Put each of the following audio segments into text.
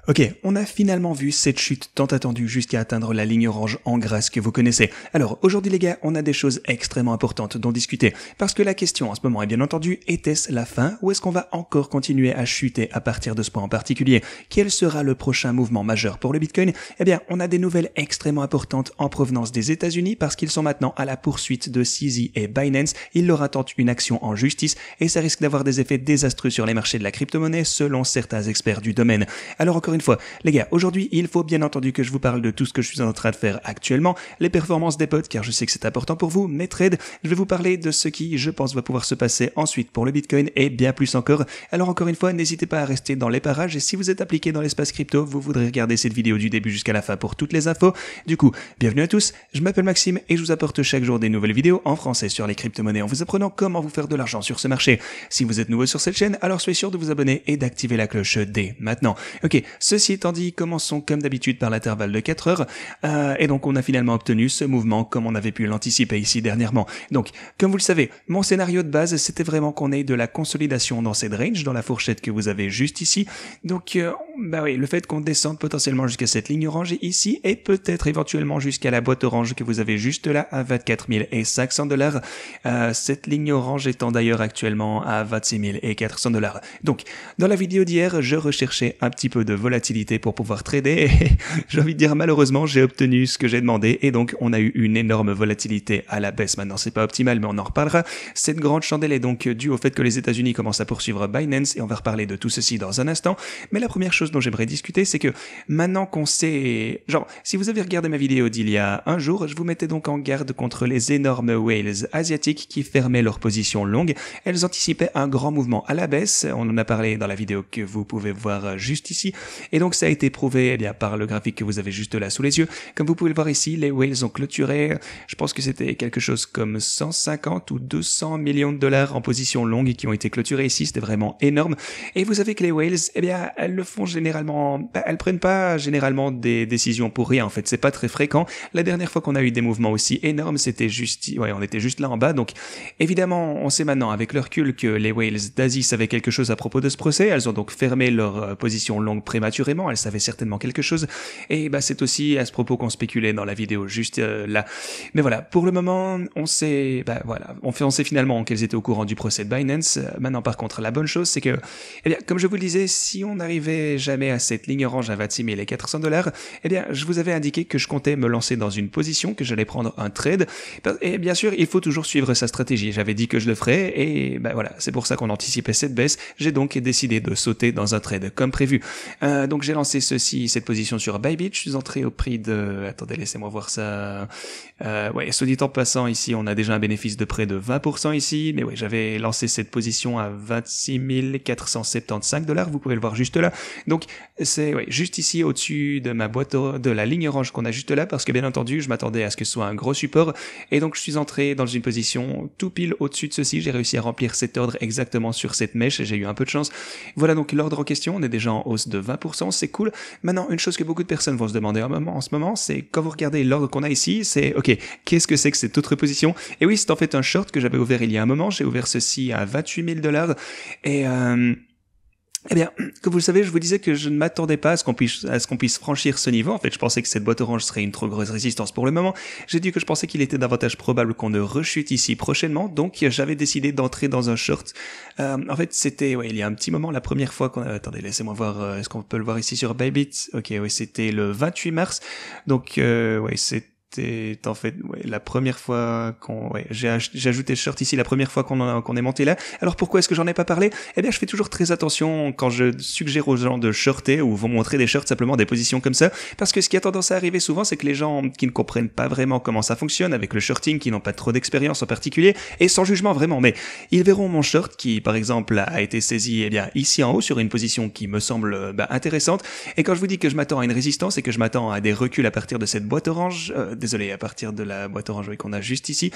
Ok, on a finalement vu cette chute tant attendue jusqu'à atteindre la ligne orange en grâce que vous connaissez. Alors aujourd'hui les gars, on a des choses extrêmement importantes dont discuter. Parce que la question en ce moment est bien entendu, était-ce la fin ou est-ce qu'on va encore continuer à chuter à partir de ce point en particulier? Quel sera le prochain mouvement majeur pour le Bitcoin? Eh bien, on a des nouvelles extrêmement importantes en provenance des États-Unis parce qu'ils sont maintenant à la poursuite de CZ et Binance. Ils leur attendent une action en justice et ça risque d'avoir des effets désastreux sur les marchés de la crypto-monnaie selon certains experts du domaine. Alors encore une fois, les gars, aujourd'hui, il faut bien entendu que je vous parle de tout ce que je suis en train de faire actuellement, les performances des potes, car je sais que c'est important pour vous, mes trades, je vais vous parler de ce qui, je pense, va pouvoir se passer ensuite pour le Bitcoin et bien plus encore. Alors encore une fois, n'hésitez pas à rester dans les parages et si vous êtes appliqué dans l'espace crypto, vous voudrez regarder cette vidéo du début jusqu'à la fin pour toutes les infos. Du coup, bienvenue à tous, je m'appelle Maxime et je vous apporte chaque jour des nouvelles vidéos en français sur les crypto-monnaies en vous apprenant comment vous faire de l'argent sur ce marché. Si vous êtes nouveau sur cette chaîne, alors soyez sûr de vous abonner et d'activer la cloche dès maintenant. Ok, ceci étant dit, commençons comme d'habitude par l'intervalle de 4 heures. Et donc on a finalement obtenu ce mouvement comme on avait pu l'anticiper ici dernièrement. Donc, comme vous le savez, mon scénario de base, c'était vraiment qu'on ait de la consolidation dans cette range, dans la fourchette que vous avez juste ici. Donc, bah oui, le fait qu'on descende potentiellement jusqu'à cette ligne orange ici et peut-être éventuellement jusqu'à la boîte orange que vous avez juste là à 24 500 $. Cette ligne orange étant d'ailleurs actuellement à 26 400 $. Donc, dans la vidéo d'hier, je recherchais un petit peu de volatilité pour pouvoir trader et j'ai envie de dire malheureusement j'ai obtenu ce que j'ai demandé et donc on a eu une énorme volatilité à la baisse. Maintenant c'est pas optimal mais on en reparlera. Cette grande chandelle est donc due au fait que les États-Unis commencent à poursuivre Binance et on va reparler de tout ceci dans un instant. Mais la première chose dont j'aimerais discuter c'est que maintenant qu'on sait, genre si vous avez regardé ma vidéo d'il y a un jour, je vous mettais donc en garde contre les énormes whales asiatiques qui fermaient leur position longue. Elles anticipaient un grand mouvement à la baisse, on en a parlé dans la vidéo que vous pouvez voir juste ici et donc ça a été prouvé bien par le graphique que vous avez juste là sous les yeux. Comme vous pouvez le voir ici, les whales ont clôturé, je pense que c'était quelque chose comme 150 ou 200 millions de dollars en position longue qui ont été clôturés ici, c'était vraiment énorme. Et vous savez que les whales, eh bien, elles le font généralement, elles prennent pas généralement des décisions pour rien en fait, c'est pas très fréquent. La dernière fois qu'on a eu des mouvements aussi énormes, c'était juste, on était juste là en bas, donc évidemment, on sait maintenant avec le recul que les whales d'Asie savaient quelque chose à propos de ce procès, elles ont donc fermé leur position longue prématurément, elles savaient certainement quelque chose, et bah c'est aussi à ce propos qu'on spéculait dans la vidéo juste là. Mais voilà, pour le moment, on sait, on sait finalement qu'elles étaient au courant du procès de Binance. Maintenant par contre, la bonne chose c'est que, eh bien, comme je vous le disais, si on n'arrivait jamais à cette ligne orange à 26 400 $, eh bien, je vous avais indiqué que je comptais me lancer dans une position, que j'allais prendre un trade, et bien sûr, il faut toujours suivre sa stratégie. J'avais dit que je le ferais, et bah voilà, c'est pour ça qu'on anticipait cette baisse. J'ai donc décidé de sauter dans un trade comme prévu. Donc j'ai lancé cette position sur Bybit, je suis entré au prix de, attendez, laissez-moi voir ça, soit dit en passant, ici, on a déjà un bénéfice de près de 20% ici, mais j'avais lancé cette position à 26 475 $, vous pouvez le voir juste là, donc c'est, juste ici, au-dessus de ma boîte, de la ligne orange qu'on a juste là, parce que bien entendu, je m'attendais à ce que ce soit un gros support, et donc je suis entré dans une position tout pile au-dessus de ceci, j'ai réussi à remplir cet ordre exactement sur cette mèche, et j'ai eu un peu de chance. Voilà donc l'ordre en question, on est déjà en hausse de 20%, c'est cool. Maintenant, une chose que beaucoup de personnes vont se demander en ce moment, c'est quand vous regardez l'ordre qu'on a ici, c'est ok, qu'est-ce que c'est que cette autre position? Et oui, c'est en fait un short que j'avais ouvert il y a un moment, j'ai ouvert ceci à 28 000 $, et eh bien, comme vous le savez, je vous disais que je ne m'attendais pas à ce qu'on puisse franchir ce niveau. En fait, je pensais que cette boîte orange serait une trop grosse résistance pour le moment. J'ai dit que je pensais qu'il était davantage probable qu'on ne rechute ici prochainement. Donc, j'avais décidé d'entrer dans un short. En fait, c'était, il y a un petit moment, la première fois qu'on attendez, laissez-moi voir, est-ce qu'on peut le voir ici sur Bybit? Ok, c'était le 28 mars. Donc, c'était en fait la première fois j'ai ajouté ce short ici la première fois qu'on est monté là. Alors pourquoi est-ce que j'en ai pas parlé? Eh bien, je fais toujours très attention quand je suggère aux gens de shorter ou vont montrer des shorts, simplement des positions comme ça, parce que ce qui a tendance à arriver souvent, c'est que les gens qui ne comprennent pas vraiment comment ça fonctionne avec le shorting, qui n'ont pas trop d'expérience en particulier, et sans jugement vraiment, mais ils verront mon short qui par exemple a été saisi ici en haut sur une position qui me semble intéressante, et quand je vous dis que je m'attends à une résistance et que je m'attends à des reculs à partir de cette boîte orange, désolé, à partir de la boîte orange qu'on a juste ici,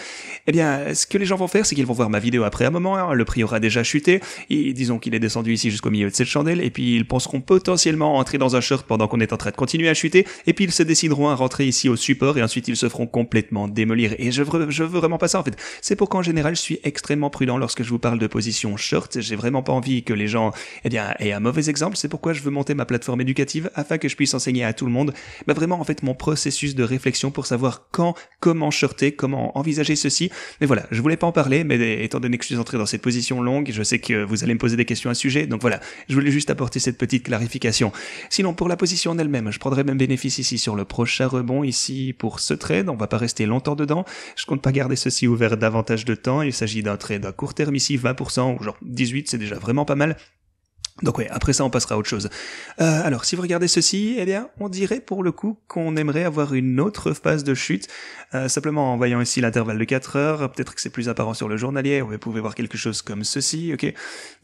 eh bien, ce que les gens vont faire, c'est qu'ils vont voir ma vidéo après un moment, hein, le prix aura déjà chuté, et disons qu'il est descendu ici jusqu'au milieu de cette chandelle, et puis ils penseront potentiellement entrer dans un short pendant qu'on est en train de continuer à chuter, et puis ils se décideront à rentrer ici au support, et ensuite ils se feront complètement démolir. Et je veux vraiment pas ça, en fait. C'est pourquoi en général, je suis extrêmement prudent lorsque je vous parle de position short. J'ai vraiment pas envie que les gens, eh bien, aient un mauvais exemple. C'est pourquoi je veux monter ma plateforme éducative afin que je puisse enseigner à tout le monde, vraiment en fait mon processus de réflexion pour savoir quand, comment shorter, comment envisager ceci. Mais voilà, je voulais pas en parler, mais étant donné que je suis entré dans cette position longue, je sais que vous allez me poser des questions à ce sujet, donc voilà, je voulais juste apporter cette petite clarification. Sinon, pour la position en elle-même, je prendrai même bénéfice ici sur le prochain rebond ici pour ce trade. On va pas rester longtemps dedans. Je compte pas garder ceci ouvert davantage de temps. Il s'agit d'un trade à court terme ici, 20% ou genre 18, c'est déjà vraiment pas mal. Donc ouais, après ça on passera à autre chose. Alors si vous regardez ceci, eh bien on dirait pour le coup qu'on aimerait avoir une autre phase de chute, simplement en voyant ici l'intervalle de 4 heures, peut-être que c'est plus apparent sur le journalier, vous pouvez voir quelque chose comme ceci, ok.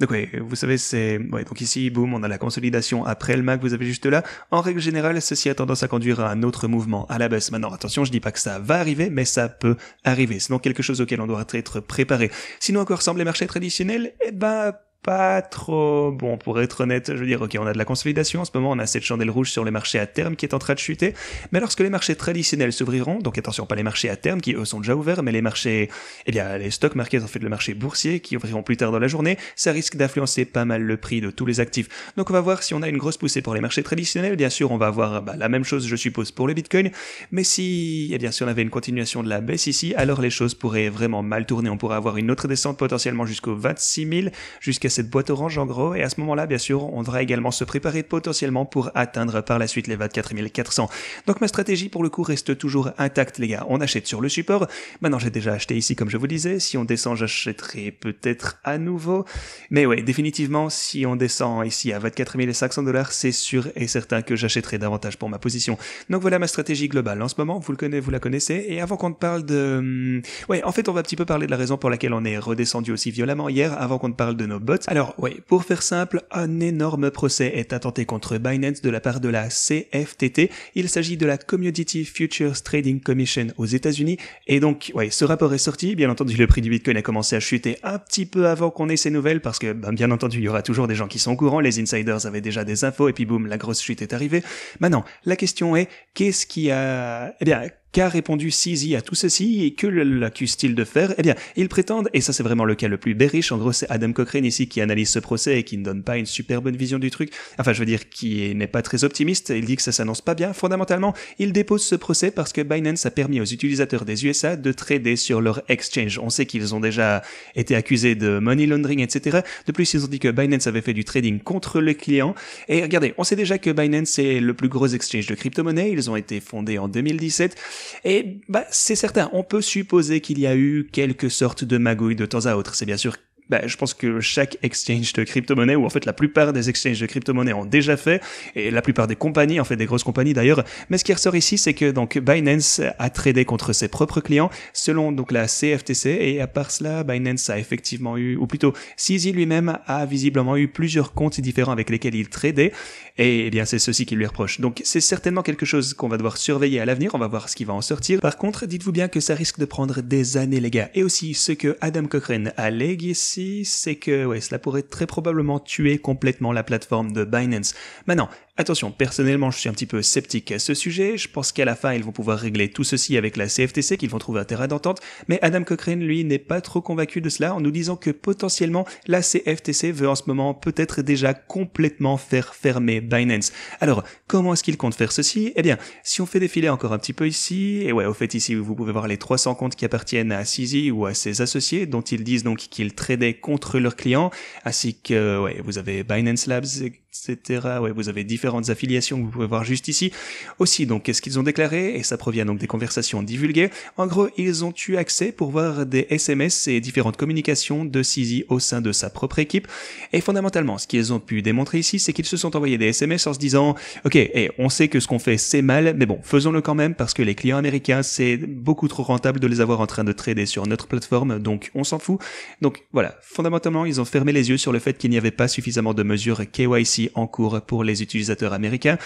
Donc ouais, vous savez c'est... Ouais, donc ici, boum, on a la consolidation après le MAC, vous avez juste là. En règle générale, ceci a tendance à conduire à un autre mouvement à la baisse. Maintenant attention, je dis pas que ça va arriver, mais ça peut arriver. C'est donc quelque chose auquel on doit être préparé. Sinon à quoi ressemblent les marchés traditionnels? Eh ben... pas trop bon, pour être honnête, je veux dire, ok, on a de la consolidation, en ce moment on a cette chandelle rouge sur les marchés à terme qui est en train de chuter, mais lorsque les marchés traditionnels s'ouvriront, donc attention, pas les marchés à terme qui eux sont déjà ouverts, mais les marchés, eh bien les stock markets, en fait le marché boursier qui ouvriront plus tard dans la journée, ça risque d'influencer pas mal le prix de tous les actifs. Donc on va voir si on a une grosse poussée pour les marchés traditionnels, bien sûr on va avoir la même chose je suppose pour le Bitcoin, mais si, eh bien si on avait une continuation de la baisse ici, alors les choses pourraient vraiment mal tourner, on pourrait avoir une autre descente potentiellement jusqu'aux 26 000, jusqu'à cette boîte orange en gros, et à ce moment-là, bien sûr, on devra également se préparer potentiellement pour atteindre par la suite les 24 400. Donc ma stratégie pour le coup reste toujours intacte les gars, on achète sur le support, maintenant j'ai déjà acheté ici comme je vous disais, si on descend j'achèterai peut-être à nouveau, mais ouais, définitivement si on descend ici à 24 500$, c'est sûr et certain que j'achèterai davantage pour ma position. Donc voilà ma stratégie globale en ce moment, vous la connaissez, et avant qu'on te parle de... Ouais, en fait on va un petit peu parler de la raison pour laquelle on est redescendu aussi violemment hier, avant qu'on te parle de nos bots. Alors, oui, pour faire simple, un énorme procès est intenté contre Binance de la part de la CFTT. Il s'agit de la Commodity Futures Trading Commission aux États-Unis. Et donc, ouais, ce rapport est sorti. Bien entendu, le prix du Bitcoin a commencé à chuter un petit peu avant qu'on ait ces nouvelles parce que, bien entendu, il y aura toujours des gens qui sont au courant. Les insiders avaient déjà des infos et puis boum, la grosse chute est arrivée. Maintenant, la question est, qu'est-ce qui a... Eh bien, qu'a répondu CZ à tout ceci et que l'accuse-t-il de faire? Eh bien, ils prétendent, et ça c'est vraiment le cas le plus bearish, en gros c'est Adam Cochrane ici qui analyse ce procès et qui ne donne pas une super bonne vision du truc, enfin je veux dire qui n'est pas très optimiste, il dit que ça s'annonce pas bien, fondamentalement il dépose ce procès parce que Binance a permis aux utilisateurs des USA de trader sur leur exchange. On sait qu'ils ont déjà été accusés de money laundering, etc. De plus ils ont dit que Binance avait fait du trading contre les clients, et regardez, on sait déjà que Binance est le plus gros exchange de crypto-monnaies, ils ont été fondés en 2017, et c'est certain, on peut supposer qu'il y a eu quelque sorte de magouille de temps à autre. C'est bien sûr, je pense que chaque exchange de crypto-monnaie, ou en fait la plupart des exchanges de crypto-monnaie ont déjà fait, et la plupart des compagnies, en fait des grosses compagnies d'ailleurs, mais ce qui ressort ici, c'est que donc Binance a tradé contre ses propres clients, selon donc la CFTC, et à part cela, Binance a effectivement eu, ou plutôt CZ lui-même a visiblement eu plusieurs comptes différents avec lesquels il tradait, et eh bien c'est ceci qui lui reproche. Donc c'est certainement quelque chose qu'on va devoir surveiller à l'avenir, on va voir ce qui va en sortir. Par contre, dites-vous bien que ça risque de prendre des années les gars, et aussi ce que Adam Cochrane allègue ici, c'est que ouais, cela pourrait très probablement tuer complètement la plateforme de Binance. Maintenant, attention, personnellement, je suis un petit peu sceptique à ce sujet. Je pense qu'à la fin, ils vont pouvoir régler tout ceci avec la CFTC, qu'ils vont trouver un terrain d'entente. Mais Adam Cochrane, lui, n'est pas trop convaincu de cela en nous disant que potentiellement, la CFTC veut en ce moment peut-être déjà complètement faire fermer Binance. Alors, comment est-ce qu'il compte faire ceci? Eh bien, si on fait défiler encore un petit peu ici, et ouais, au fait, ici, vous pouvez voir les 300 comptes qui appartiennent à CZ ou à ses associés, dont ils disent donc qu'ils tradaient contre leurs clients, ainsi que, ouais, vous avez Binance Labs, etc. Ouais, vous avez différentes affiliations que vous pouvez voir juste ici. Aussi, donc, qu'est-ce qu'ils ont déclaré? Et ça provient donc des conversations divulguées. En gros, ils ont eu accès pour voir des SMS et différentes communications de CZ au sein de sa propre équipe. Et fondamentalement, ce qu'ils ont pu démontrer ici, c'est qu'ils se sont envoyés des SMS en se disant, ok, on sait que ce qu'on fait, c'est mal, mais bon, faisons-le quand même parce que les clients américains, c'est beaucoup trop rentable de les avoir en train de trader sur notre plateforme, donc on s'en fout. Donc, voilà. Fondamentalement, ils ont fermé les yeux sur le fait qu'il n'y avait pas suffisamment de mesures KYC aussi en cours pour les utilisateurs américains.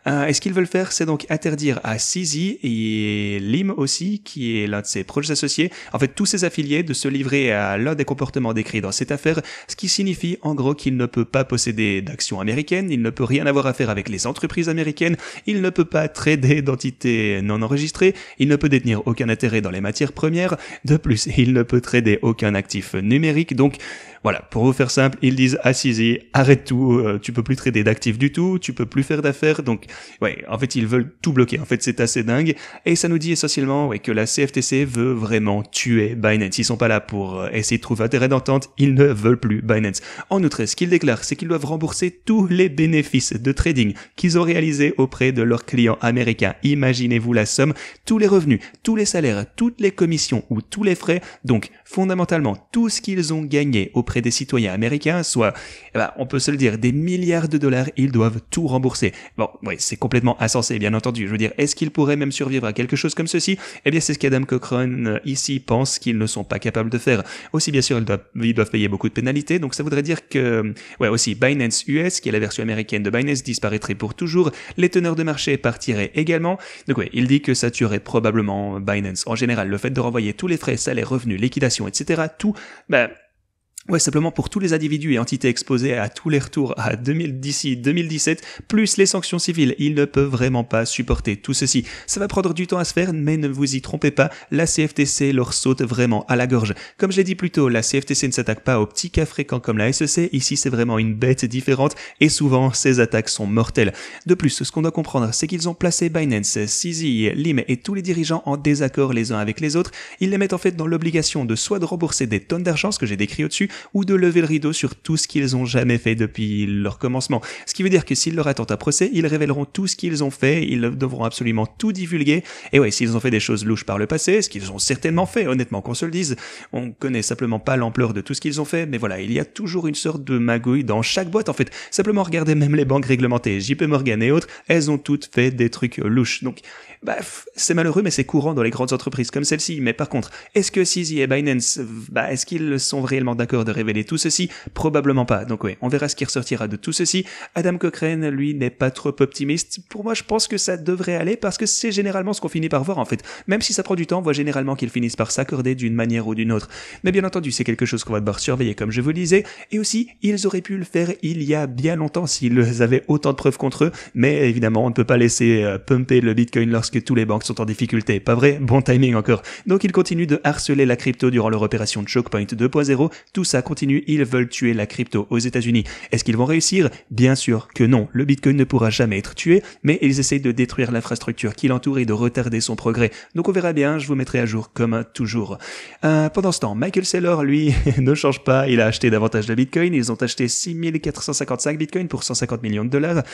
Et ce qu'ils veulent faire, c'est donc interdire à CZ et Lim aussi, qui est l'un de ses proches associés, en fait tous ses affiliés, de se livrer à l'un des comportements décrits dans cette affaire, ce qui signifie en gros qu'il ne peut pas posséder d'actions américaines, il ne peut rien avoir à faire avec les entreprises américaines, il ne peut pas trader d'entités non enregistrées, il ne peut détenir aucun intérêt dans les matières premières, de plus il ne peut trader aucun actif numérique, donc voilà, pour vous faire simple, ils disent à CZ, arrête tout, tu peux plus trader d'actifs du tout, tu peux plus faire d'affaires, donc ouais, en fait ils veulent tout bloquer, en fait c'est assez dingue, et ça nous dit essentiellement que la CFTC veut vraiment tuer Binance, ils sont pas là pour essayer de trouver un terrain d'entente, ils ne veulent plus Binance. En outre, ce qu'ils déclarent, c'est qu'ils doivent rembourser tous les bénéfices de trading qu'ils ont réalisés auprès de leurs clients américains. Imaginez-vous la somme, tous les revenus, tous les salaires, toutes les commissions ou tous les frais, donc fondamentalement tout ce qu'ils ont gagné auprès des citoyens américains, soit, on peut se le dire, des milliards de dollars, ils doivent tout rembourser. Bon, oui, c'est complètement insensé, bien entendu. Je veux dire, est-ce qu'ils pourraient même survivre à quelque chose comme ceci? Eh bien, c'est ce qu'Adam Cochrane, ici, pense qu'ils ne sont pas capables de faire. Aussi, bien sûr, ils doivent payer beaucoup de pénalités, donc ça voudrait dire que, aussi, Binance US, qui est la version américaine de Binance, disparaîtrait pour toujours, les teneurs de marché partiraient également, donc il dit que ça tuerait probablement Binance. En général, le fait de renvoyer tous les frais, salaires, revenus, liquidations, etc., tout, simplement pour tous les individus et entités exposés à tous les retours d'ici 2017, plus les sanctions civiles, ils ne peuvent vraiment pas supporter tout ceci. Ça va prendre du temps à se faire, mais ne vous y trompez pas, la CFTC leur saute vraiment à la gorge. Comme je l'ai dit plus tôt, la CFTC ne s'attaque pas aux petits cas fréquents comme la SEC, ici c'est vraiment une bête différente, et souvent ces attaques sont mortelles. De plus, ce qu'on doit comprendre, c'est qu'ils ont placé Binance, CZ, Lim et tous les dirigeants en désaccord les uns avec les autres. Ils les mettent en fait dans l'obligation de soit de rembourser des tonnes d'argent, ce que j'ai décrit au-dessus, ou de lever le rideau sur tout ce qu'ils ont jamais fait depuis leur commencement. Ce qui veut dire que s'ils leur attendent un procès, ils révéleront tout ce qu'ils ont fait, ils devront absolument tout divulguer, et ouais, s'ils ont fait des choses louches par le passé, ce qu'ils ont certainement fait, honnêtement qu'on se le dise, on connaît simplement pas l'ampleur de tout ce qu'ils ont fait, mais voilà, il y a toujours une sorte de magouille dans chaque boîte en fait. Simplement regardez même les banques réglementées, JP Morgan et autres, elles ont toutes fait des trucs louches, donc c'est malheureux, mais c'est courant dans les grandes entreprises comme celle-ci. Mais par contre, est-ce que CZ et Binance, est-ce qu'ils sont réellement d'accord de révéler tout ceci? Probablement pas. Donc on verra ce qui ressortira de tout ceci. Adam Cochrane, lui, n'est pas trop optimiste. Pour moi, je pense que ça devrait aller parce que c'est généralement ce qu'on finit par voir en fait. Même si ça prend du temps, on voit généralement qu'ils finissent par s'accorder d'une manière ou d'une autre. Mais bien entendu, c'est quelque chose qu'on va devoir surveiller comme je vous le disais. Et aussi, ils auraient pu le faire il y a bien longtemps s'ils avaient autant de preuves contre eux. Mais évidemment, on ne peut pas laisser pumper le Bitcoin lorsque tous les banques sont en difficulté, pas vrai? Bon timing encore. Donc ils continuent de harceler la crypto durant leur opération Chokepoint 2.0, tout ça continue, ils veulent tuer la crypto aux États-Unis. Est-ce qu'ils vont réussir? Bien sûr que non, le Bitcoin ne pourra jamais être tué, mais ils essayent de détruire l'infrastructure qui l'entoure et de retarder son progrès. Donc on verra bien, je vous mettrai à jour comme toujours. Pendant ce temps, Michael Saylor, lui, ne change pas, il a acheté davantage de Bitcoin, ils ont acheté 6455 Bitcoin pour 150 millions de dollars.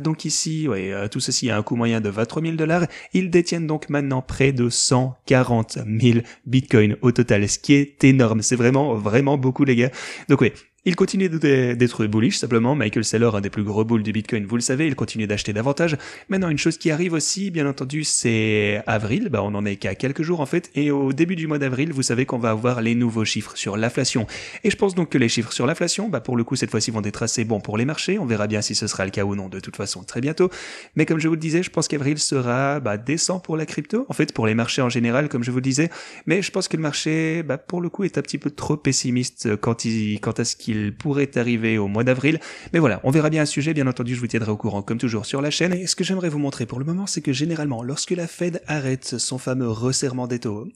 Donc ici, tout ceci a un coût moyen de 23 000 $. Ils détiennent donc maintenant près de 140 000 bitcoins au total, ce qui est énorme. C'est vraiment, vraiment beaucoup, les gars. Donc il continue d'être bullish, simplement. Michael Saylor, un des plus gros bulls du Bitcoin, vous le savez, il continue d'acheter davantage. Maintenant, une chose qui arrive aussi, bien entendu, c'est avril. On en est qu'à quelques jours, en fait. Et au début du mois d'avril, vous savez qu'on va avoir les nouveaux chiffres sur l'inflation. Et je pense donc que les chiffres sur l'inflation, pour le coup, cette fois-ci, vont être assez bons pour les marchés. On verra bien si ce sera le cas ou non, de toute façon, très bientôt. Mais comme je vous le disais, je pense qu'avril sera, décent pour la crypto. En fait, pour les marchés en général, comme je vous le disais. Mais je pense que le marché, pour le coup, est un petit peu trop pessimiste quant à ce qu'il pourrait arriver au mois d'avril. Mais voilà, on verra bien un sujet, bien entendu, je vous tiendrai au courant comme toujours sur la chaîne. Et ce que j'aimerais vous montrer pour le moment, c'est que généralement, lorsque la Fed arrête son fameux resserrement des taux,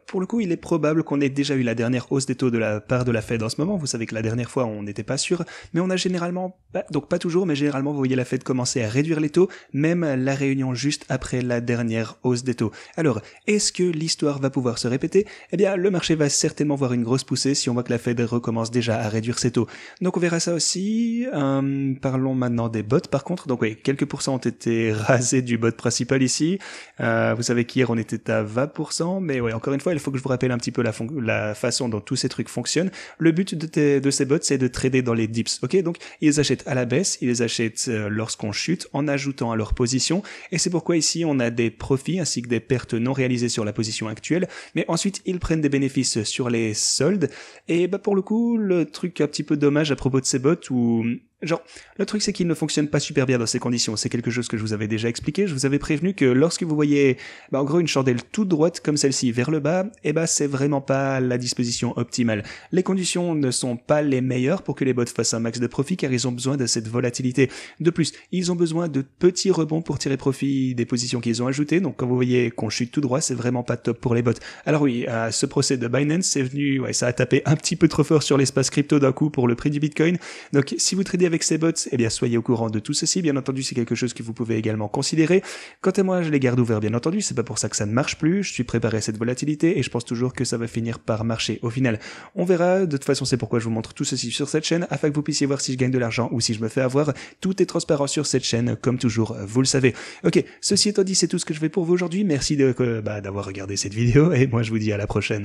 pour le coup, il est probable qu'on ait déjà eu la dernière hausse des taux de la part de la Fed en ce moment. Vous savez que la dernière fois, on n'était pas sûr, mais on a généralement, donc pas toujours, mais généralement, vous voyez la Fed commencer à réduire les taux, même la réunion juste après la dernière hausse des taux. Alors, est-ce que l'histoire va pouvoir se répéter? Le marché va certainement voir une grosse poussée si on voit que la Fed recommence déjà à réduire ses taux. Donc on verra ça aussi. Parlons maintenant des bots, par contre. Donc quelques pourcents ont été rasés du bot principal ici. Vous savez qu'hier, on était à 20%, mais encore une fois, il faut que je vous rappelle un petit peu la façon dont tous ces trucs fonctionnent. Le but de ces bots, c'est de trader dans les dips. Ok, donc ils les achètent à la baisse, ils les achètent lorsqu'on chute, en ajoutant à leur position. Et c'est pourquoi ici, on a des profits ainsi que des pertes non réalisées sur la position actuelle. Mais ensuite, ils prennent des bénéfices sur les soldes. Et pour le coup, le truc un petit peu dommage à propos de ces bots, ou Genre, le truc c'est qu'il ne fonctionne pas super bien dans ces conditions, c'est quelque chose que je vous avais déjà expliqué, je vous avais prévenu que lorsque vous voyez, en gros une chandelle toute droite comme celle-ci vers le bas, c'est vraiment pas la disposition optimale. Les conditions ne sont pas les meilleures pour que les bots fassent un max de profit car ils ont besoin de cette volatilité. De plus, ils ont besoin de petits rebonds pour tirer profit des positions qu'ils ont ajoutées, donc quand vous voyez qu'on chute tout droit, c'est vraiment pas top pour les bots. Alors oui, ce procès de Binance, c'est venu, ça a tapé un petit peu trop fort sur l'espace crypto d'un coup pour le prix du Bitcoin, donc si vous tradez avec ces bots, soyez au courant de tout ceci. Bien entendu, c'est quelque chose que vous pouvez également considérer. Quant à moi, je les garde ouverts, bien entendu. C'est pas pour ça que ça ne marche plus. Je suis préparé à cette volatilité et je pense toujours que ça va finir par marcher. Au final, on verra. De toute façon, c'est pourquoi je vous montre tout ceci sur cette chaîne, afin que vous puissiez voir si je gagne de l'argent ou si je me fais avoir. Tout est transparent sur cette chaîne, comme toujours, vous le savez. Ok, ceci étant dit, c'est tout ce que je fais pour vous aujourd'hui. Merci d'avoir regardé cette vidéo et moi, je vous dis à la prochaine.